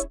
तो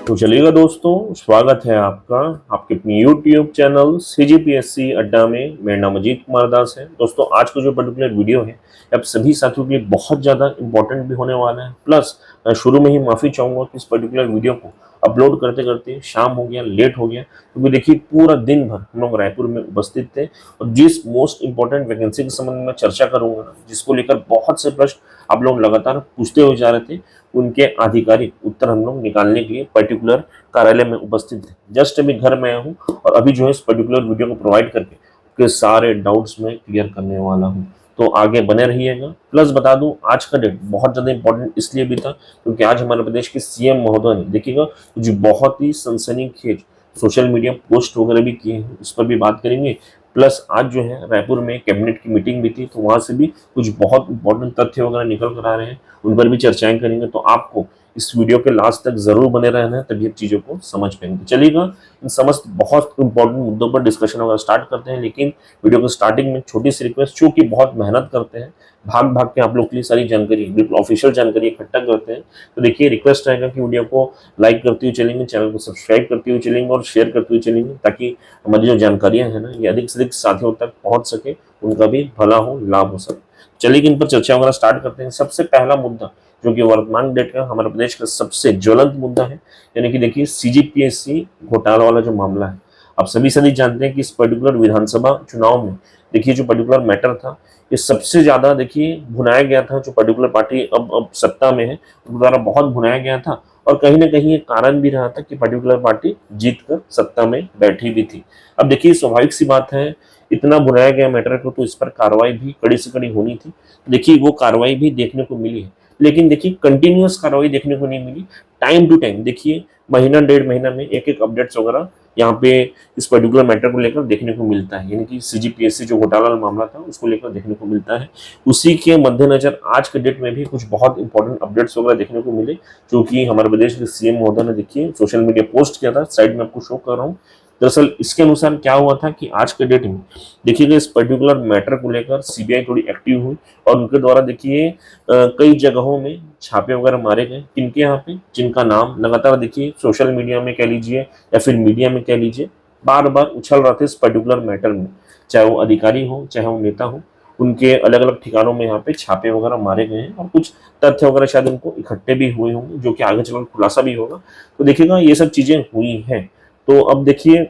चलिएगा दोस्तों, स्वागत है आपका आपके अपनी यूट्यूब चैनल CGPSC अड्डा में। मेरा नाम अजीत कुमार दास है। दोस्तों, आज का जो पर्टिकुलर वीडियो है आप सभी साथियों के लिए बहुत ज़्यादा इंपॉर्टेंट भी होने वाला है। प्लस मैं शुरू में ही माफ़ी चाहूँगा कि इस पर्टिकुलर वीडियो को अपलोड करते करते शाम हो गया, लेट हो गया, क्योंकि देखिए पूरा दिन भर हम लोग रायपुर में उपस्थित थे और जिस मोस्ट इंपॉर्टेंट वैकेंसी के संबंध में चर्चा करूँगा, जिसको लेकर बहुत से प्रश्न आप लोग लगातार पूछते हुए जा रहे थे, उनके आधिकारिक उत्तर हम लोग निकालने के लिए पर्टिकुलर कार्यालय में उपस्थित थे। जस्ट अभी घर में आया हूँ और अभी जो है इस पर्टिकुलर वीडियो को प्रोवाइड करके के सारे डाउट्स में क्लियर करने वाला हूँ। तो आगे बने रहिएगा। प्लस बता दूं, आज का डेट बहुत ज़्यादा इंपॉर्टेंट इसलिए भी था क्योंकि आज हमारे प्रदेश के CM महोदय ने देखिएगा कुछ बहुत ही सनसनीखेज सोशल मीडिया पोस्ट वगैरह भी किए हैं, उस पर भी बात करेंगे। प्लस आज जो है रायपुर में कैबिनेट की मीटिंग भी थी, तो वहाँ से भी कुछ बहुत इंपॉर्टेंट तथ्य वगैरह निकल कर आ रहे हैं, उन पर भी चर्चाएं करेंगे। तो आपको इस वीडियो के लास्ट तक जरूर बने रहना है, तभी आप चीज़ों को समझ पाएंगे। चलिएगा, इन समस्त बहुत इंपॉर्टेंट मुद्दों पर डिस्कशन वगैरह स्टार्ट करते हैं। लेकिन वीडियो के स्टार्टिंग में छोटी सी रिक्वेस्ट, चूंकि बहुत मेहनत करते हैं, भाग भाग के आप लोग के लिए सारी जानकारी, बिल्कुल ऑफिशियल जानकारी इकट्ठा करते हैं, तो देखिए रिक्वेस्ट रहेगा कि वीडियो को लाइक करते हुए चलेंगे, चैनल को सब्सक्राइब करते हुए चलेंगे और शेयर करते हुए चलेंगे, ताकि हमारी जो जानकारियां हैं ना, ये अधिक से अधिक साथियों तक पहुंच सके, उनका भी भला हो, लाभ हो सके। चलिए इन पर चर्चा वगैरह स्टार्ट करते हैं। सबसे पहला मुद्दा जो कि वर्तमान डेट का हमारे प्रदेश का सबसे ज्वलंत मुद्दा है, यानी कि देखिए CGPSC घोटाला वाला जो मामला है। आप सभी जानते हैं कि इस पर्टिकुलर विधानसभा चुनाव में देखिए जो पर्टिकुलर मैटर था, ये सबसे ज्यादा देखिए भुनाया गया था। जो पर्टिकुलर पार्टी अब सत्ता में है, उनके द्वारा बहुत भुनाया गया था और कहीं ना कहीं ये कारण भी रहा था कि पर्टिकुलर पार्टी जीत कर सत्ता में बैठी भी थी। अब देखिए स्वाभाविक सी बात है, इतना भुनाया गया मैटर को, तो इस पर कार्रवाई भी कड़ी से कड़ी होनी थी। देखिए वो कार्रवाई भी देखने को मिली है, लेकिन देखिए कंटिन्यूअस कार्रवाई देखने को नहीं मिली। टाइम टू टाइम देखिए महीना डेढ़ महीना में एक एक अपडेट्स वगैरह यहाँ पे इस पर्टिकुलर मैटर को लेकर देखने को मिलता है, यानी कि CGPSC जो घोटाला मामला था उसको लेकर देखने को मिलता है। उसी के मद्देनजर आज के डेट में भी कुछ बहुत इंपॉर्टेंट अपडेट्स वगैरह देखने को मिले, जो कि हमारे प्रदेश के CM महोदय ने देखिए सोशल मीडिया पोस्ट किया था। साइड में आपको शो कर रहा हूँ। दरअसल इसके अनुसार क्या हुआ था कि आज के डेट में देखिएगा इस पर्टिकुलर मैटर को लेकर CBI थोड़ी एक्टिव हुई और उनके द्वारा देखिए कई जगहों में छापे वगैरह मारे गए। किनके यहाँ पे, जिनका नाम लगातार देखिए सोशल मीडिया में कह लीजिए या फिर मीडिया में कह लीजिए बार बार उछल रहा था इस पर्टिकुलर मैटर में, चाहे वो अधिकारी हो चाहे वो नेता हो, उनके अलग अलग ठिकानों में यहाँ पे छापे वगैरह मारे गए हैं और कुछ तथ्य वगैरह शायद उनको इकट्ठे भी हुए होंगे, जो कि आगे चलकर खुलासा भी होगा। तो देखिएगा ये सब चीजें हुई हैं। तो अब देखिए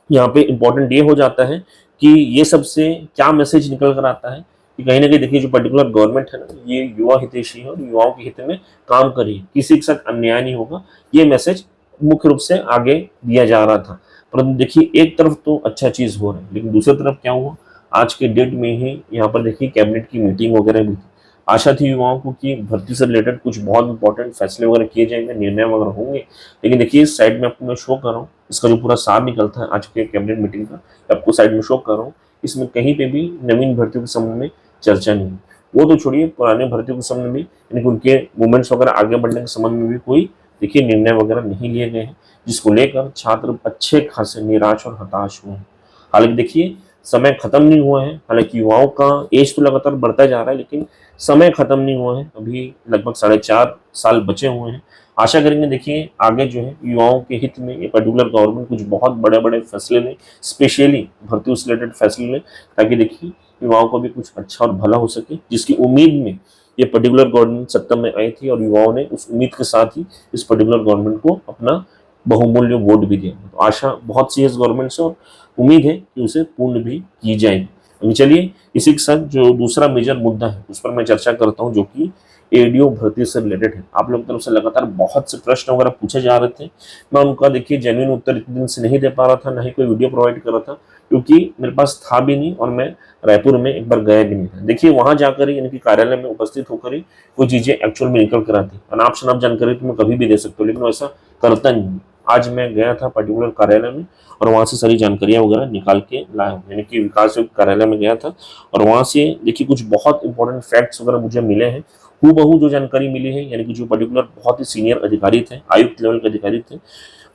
यहाँ पे इम्पोर्टेंट ये हो जाता है कि ये सबसे क्या मैसेज निकल कर आता है कि कहीं ना कहीं देखिए जो पर्टिकुलर गवर्नमेंट है ना, ये युवा हितैषी है और युवाओं के हित में काम करी, किसी के साथ अन्याय नहीं होगा, ये मैसेज मुख्य रूप से आगे दिया जा रहा था। परंतु देखिए एक तरफ तो अच्छा चीज हो रहा है, लेकिन दूसरी तरफ क्या हुआ, आज के डेट में ही यहाँ पर देखिए कैबिनेट की मीटिंग वगैरह भी थी। आशा थी युवाओं को कि भर्ती से रिलेटेड कुछ बहुत इंपॉर्टेंट फैसले वगैरह किए जाएंगे, निर्णय वगैरह होंगे, लेकिन देखिए इस साइड में आपको मैं शो कर रहा हूँ, इसका जो पूरा सार निकलता है आज के कैबिनेट मीटिंग का, आपको साइड में शो कर रहा हूँ। इसमें कहीं पे भी नवीन भर्तियों के संबंध में चर्चा नहीं है। वो तो छोड़िए, पुराने भर्तियों के संबंध में यानी कि उनके मूवमेंट्स वगैरह आगे बढ़ने के संबंध में भी कोई देखिए निर्णय वगैरह नहीं लिए गए हैं, जिसको लेकर छात्र अच्छे खासे निराश और हताश हुए हैं। हालांकि देखिए समय खत्म नहीं हुआ है, हालांकि युवाओं का एज तो लगातार बढ़ता जा रहा है, लेकिन समय खत्म नहीं हुआ है। अभी लगभग 4.5 साल बचे हुए हैं। आशा करेंगे देखिए आगे जो है युवाओं के हित में ये पर्टिकुलर गवर्नमेंट कुछ बहुत बड़े बड़े फैसले लें, स्पेशली भर्ती से रिलेटेड फैसले लें, ताकि देखिए युवाओं को भी कुछ अच्छा और भला हो सके, जिसकी उम्मीद में ये पर्टिकुलर गवर्नमेंट सत्ता में आई थी और युवाओं ने उस उम्मीद के साथ ही इस पर्टिकुलर गवर्नमेंट को अपना बहुमूल्य वोट भी दिया। तो आशा बहुत सी है इस गवर्नमेंट से और उम्मीद है कि उसे पूर्ण भी की जाएगी। अभी चलिए इसी के साथ जो दूसरा मेजर मुद्दा है उस पर मैं चर्चा करता हूं, जो कि ADO भर्ती से रिलेटेड है। आप लोगों की तरफ से लगातार बहुत से प्रश्न वगैरह पूछे जा रहे थे, मैं उनका देखिए जेन्युइन उत्तर इतने दिन से नहीं दे पा रहा था, ना ही कोई वीडियो प्रोवाइड कर रहा था, क्योंकि मेरे पास था भी नहीं और मैं रायपुर में एक बार गया भी नहीं था। देखिए वहां जाकर ही इनकी कार्यालय में उपस्थित होकर ही वो चीजें एक्चुअल में निकल कर आती। अनाप शनाप जानकारी तो मैं कभी भी दे सकता हूँ, लेकिन वैसा करता नहीं। आज मैं गया था पर्टिकुलर कार्यालय में और वहां से सारी जानकारियां वगैरह निकाल के लाया हूँ, यानी कि विकास आयुक्त कार्यालय में गया था और वहां से देखिए कुछ बहुत इंपॉर्टेंट फैक्ट्स वगैरह मुझे मिले हैं। हूबहू जो जानकारी मिली है, यानी कि जो पर्टिकुलर बहुत ही सीनियर अधिकारी थे, आयुक्त लेवल के अधिकारी थे,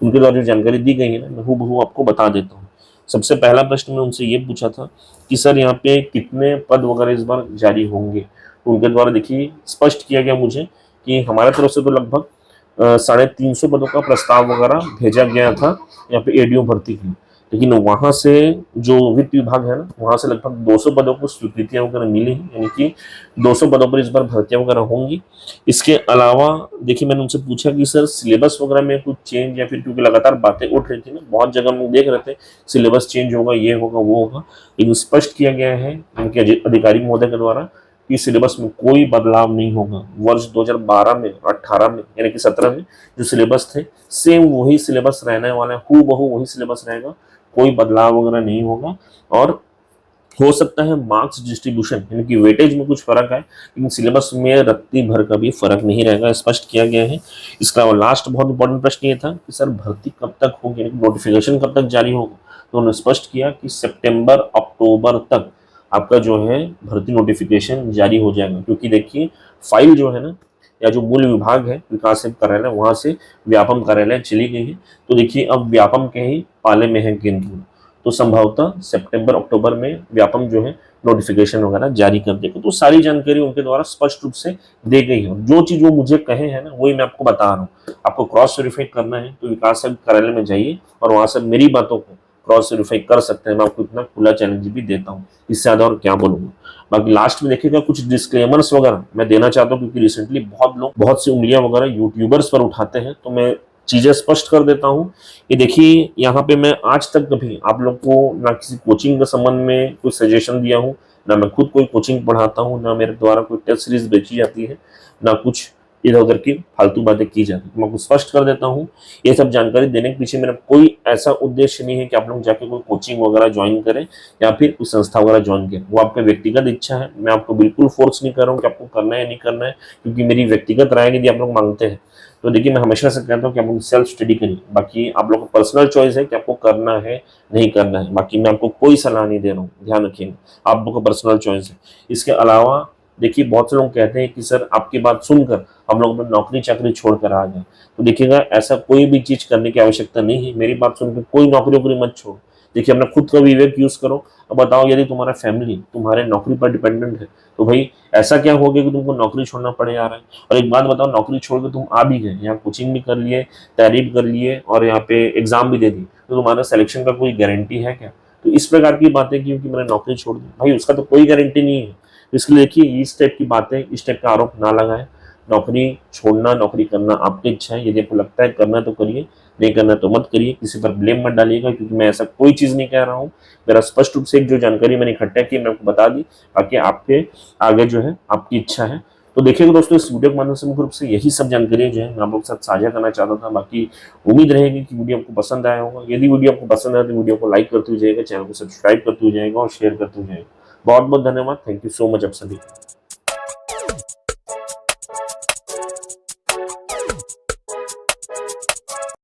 उनके द्वारा जो जानकारी दी गई है ना, मैं हूबहू आपको बता देता हूँ। सबसे पहला प्रश्न मैं उनसे ये पूछा था कि सर यहाँ पे कितने पद वगैरह इस बार जारी होंगे, तो उनके द्वारा देखिए स्पष्ट किया गया मुझे कि हमारे तरफ से तो लगभग 350 पदों का प्रस्ताव वगैरह भेजा गया था यहाँ पे एडीओ भर्ती की, लेकिन वहां से जो वित्त विभाग है ना, वहां से लगभग 200 पदों को स्वीकृतियां वगैरह मिली हैं, यानी कि 200 पदों पर इस बार भर्तियां वगैरह होंगी। इसके अलावा देखिए मैंने उनसे पूछा कि सर सिलेबस वगैरह में कुछ चेंज या फिर, क्योंकि लगातार बातें उठ रही थी ना, बहुत जगह हम देख रहे थे सिलेबस चेंज होगा, ये होगा वो होगा, लेकिन स्पष्ट किया गया है उनके अधिकारी महोदय के द्वारा कि सिलेबस में कोई बदलाव नहीं होगा। वर्ष 2012 में, 18 में, यानी कि 17 में जो सिलेबस थे सेम वही सिलेबस रहने वाला है, हूबहू वही सिलेबस रहेगा, कोई बदलाव वगैरह नहीं होगा। और हो सकता है मार्क्स डिस्ट्रीब्यूशन यानी कि वेटेज में कुछ फर्क है, लेकिन सिलेबस में रत्ती भर का भी फर्क नहीं रहेगा, स्पष्ट किया गया है। इसका लास्ट बहुत इंपॉर्टेंट प्रश्न ये था कि सर भर्ती कब तक होगी, यानी नोटिफिकेशन कब तक जारी होगा, तो उन्होंने स्पष्ट किया कि सितंबर अक्टूबर तक आपका जो है भर्ती नोटिफिकेशन जारी हो जाएगा। क्योंकि देखिए फाइल जो है ना, या जो मूल विभाग है विकास कार्यालय, वहां से व्यापम कार्यालय चली गई है, तो देखिए अब व्यापम के ही पाले में है केंद्र, तो संभवतः सितंबर अक्टूबर में व्यापम जो है नोटिफिकेशन वगैरह जारी कर देगा। तो सारी जानकारी उनके द्वारा स्पष्ट रूप से दी गई है। जो चीज वो मुझे कहे हैं ना, वही मैं आपको बता रहा हूँ। आपको क्रॉस वेरीफाई करना है तो विकास कार्यालय में जाइए और वहां से मेरी बातों को क्रॉस वेरीफाई कर सकते हैं। मैं आपको इतना खुला चैलेंज भी देता हूँ, इससे ज्यादा और क्या बोलूंगा। बाकी लास्ट में देखिएगा कुछ डिस्क्लेमर्स वगैरह मैं देना चाहता हूँ, क्योंकि रिसेंटली बहुत लोग बहुत सी उंगलियां वगैरह यूट्यूबर्स पर उठाते हैं, तो मैं चीजें स्पष्ट कर देता हूँ। ये देखिए यहाँ पे मैं आज तक कभी आप लोग को ना किसी कोचिंग के संबंध में कोई सजेशन दिया हूँ, ना मैं खुद कोई कोचिंग पढ़ाता हूँ, ना मेरे द्वारा कोई टेस्ट सीरीज बेची जाती है, ना कुछ इधर उधर की फालतू बातें की जाती है। मैं आपको स्पष्ट कर देता हूँ, ये सब जानकारी देने के पीछे मेरा कोई ऐसा उद्देश्य नहीं है कि आप लोग जाके कोई कोचिंग वगैरह ज्वाइन करें या फिर कोई संस्था वगैरह ज्वाइन करें। वो आपका व्यक्तिगत इच्छा है, मैं आपको बिल्कुल फोर्स नहीं कर रहा हूँ कि आपको करना है नहीं करना है, क्योंकि मेरी व्यक्तिगत राय यदि आप लोग मांगते हैं तो देखिए मैं हमेशा से कहता हूँ कि आप लोग सेल्फ स्टडी करिए। बाकी आप लोग का पर्सनल चॉइस है कि आपको करना है नहीं करना है, बाकी मैं आपको कोई सलाह नहीं दे रहा हूँ, ध्यान रखिएगा, आप लोग का पर्सनल चॉइस है। इसके अलावा देखिए बहुत से लोग कहते हैं कि सर आपकी बात सुनकर हम लोग नौकरी चाकरी छोड़कर आ गए, तो देखिएगा ऐसा कोई भी चीज करने की आवश्यकता नहीं है। मेरी बात सुनकर कोई नौकरी वोकरी मत छोड़ो। देखिए अपना खुद का विवेक यूज करो। अब बताओ यदि तुम्हारा फैमिली तुम्हारे नौकरी पर डिपेंडेंट है तो भाई ऐसा क्या हो गया कि तुमको नौकरी छोड़ना पड़ जा रहा है। और एक बात बताओ, नौकरी छोड़ के तुम आ भी गए, यहाँ कोचिंग भी कर लिए, तैयारी भी कर लिए और यहाँ पे एग्जाम भी दे दी, तो तुम्हारा सिलेक्शन का कोई गारंटी है क्या? तो इस प्रकार की बातें क्योंकि मैंने नौकरी छोड़ दी, भाई उसका तो कोई गारंटी नहीं है। तो इसलिए देखिए इस टाइप की बातें, इस टाइप का आरोप ना लगाएं। नौकरी छोड़ना नौकरी करना आपकी इच्छा है, यदि आपको लगता है करना तो करिए, नहीं करना तो मत करिए, किसी पर ब्लेम मत डालिएगा, क्योंकि मैं ऐसा कोई चीज नहीं कह रहा हूँ। मेरा स्पष्ट रूप से एक जो जानकारी मैंने इकट्ठा की मैं आपको बता दी, बाकी आपके आगे जो है आपकी इच्छा है। तो देखिएगा दोस्तों, इस वीडियो के माध्यम से मुख्य रूप से यही सब जानकारी जो है मैं आप लोग के साथ साझा करना चाहता था। बाकी उम्मीद रहेगी कि वीडियो आपको पसंद आया होगा। यदि वीडियो आपको पसंद आया तो वीडियो को लाइक करते हुए जाएगा, चैनल को सब्सक्राइब करते हुए जाएगा और शेयर करते हुए जाएगा। बहुत बहुत धन्यवाद, थैंक यू सो मच आप सभी।